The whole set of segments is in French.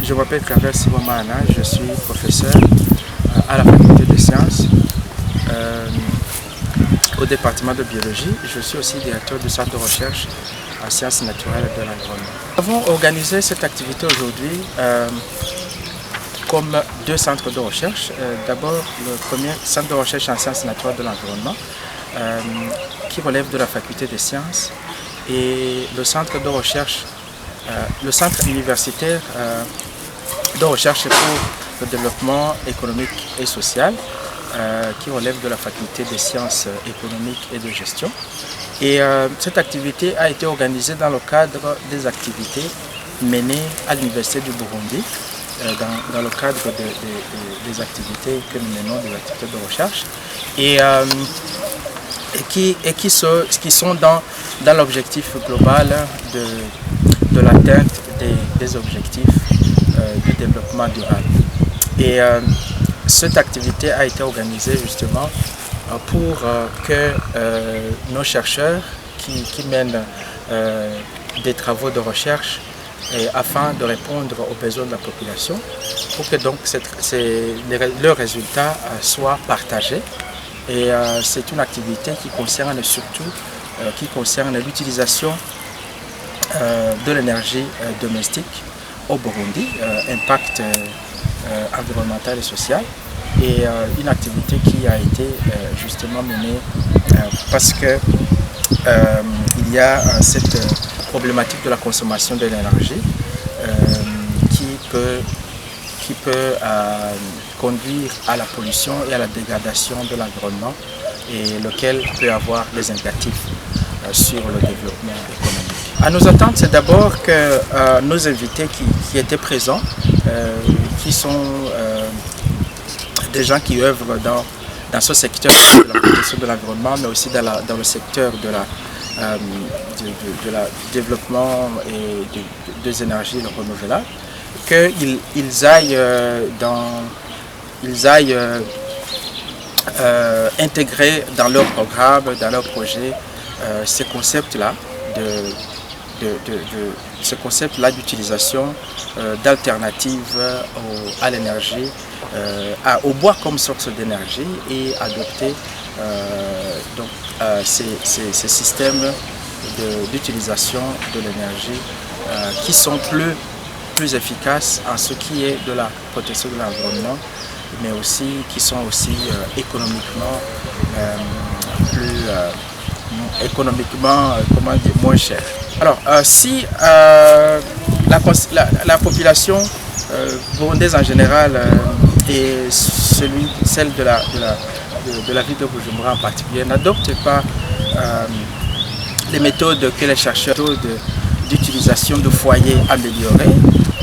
Je m'appelle Claver Sibomana, je suis professeur à la faculté des sciences au département de biologie. Je suis aussi directeur du centre de recherche en sciences naturelles de l'environnement. Nous avons organisé cette activité aujourd'hui comme deux centres de recherche. D'abord, le premier centre de recherche en sciences naturelles de l'environnement qui relève de la faculté des sciences, et le centre de recherche, le centre universitaire de recherche pour le développement économique et social qui relève de la faculté des sciences économiques et de gestion. Et cette activité a été organisée dans le cadre des activités menées à l'Université du Burundi, dans le cadre des activités que nous menons, des activités de recherche, et qui sont dans l'objectif global de l'atteinte des objectifs du développement durable. Et cette activité a été organisée justement pour que nos chercheurs qui mènent des travaux de recherche afin de répondre aux besoins de la population, pour que donc leurs résultats soient partagés. Et c'est une activité qui concerne surtout l'utilisation de l'énergie domestique au Burundi, impact environnemental et social, et une activité qui a été justement menée parce que il y a cette problématique de la consommation de l'énergie qui peut conduire à la pollution et à la dégradation de l'environnement, et lequel peut avoir des impactifs sur le développement économique. À nos attentes, c'est d'abord que nos invités qui étaient présents, qui sont des gens qui œuvrent dans ce secteur de la protection de l'environnement, mais aussi dans le secteur de la développement et des énergies renouvelables, qu'ils aillent intégrer dans leur programme, dans leur projet, ces concepts-là d'utilisation d'alternatives à l'énergie, au bois comme source d'énergie, et adopter ces systèmes d'utilisation de l'énergie qui sont plus efficaces en ce qui est de la protection de l'environnement, mais aussi qui sont aussi économiquement moins chers. Alors, si la population burundaise en général et celle de la ville de Bujumbura en particulier n'adopte pas les méthodes que les chercheurs d'utilisation de foyers améliorés,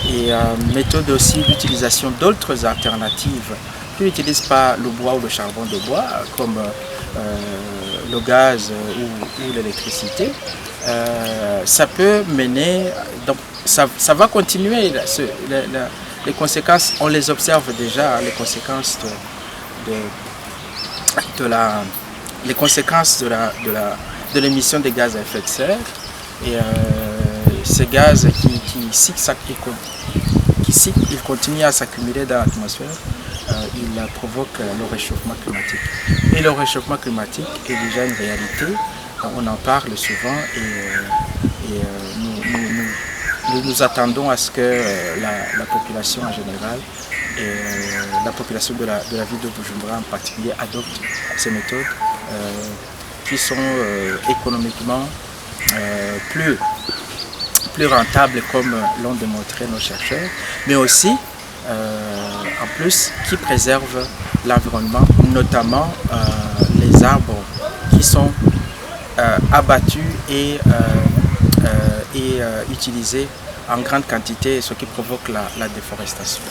et méthodes aussi d'utilisation d'autres alternatives qui n'utilisent pas le bois ou le charbon de bois, comme le gaz ou l'électricité, ça peut mener, donc ça va continuer, les conséquences, on les observe déjà, les conséquences de l'émission des gaz à effet de serre, et ces gaz ils continuent à s'accumuler dans l'atmosphère, il provoque le réchauffement climatique. Et le réchauffement climatique est déjà une réalité, on en parle souvent, et nous attendons à ce que la population en général, et la population de la ville de Bujumbura en particulier, adopte ces méthodes qui sont économiquement plus rentables, comme l'ont démontré nos chercheurs, mais aussi en plus qui préservent l'environnement, notamment les arbres qui sont abattus et utilisés en grande quantité, ce qui provoque la déforestation.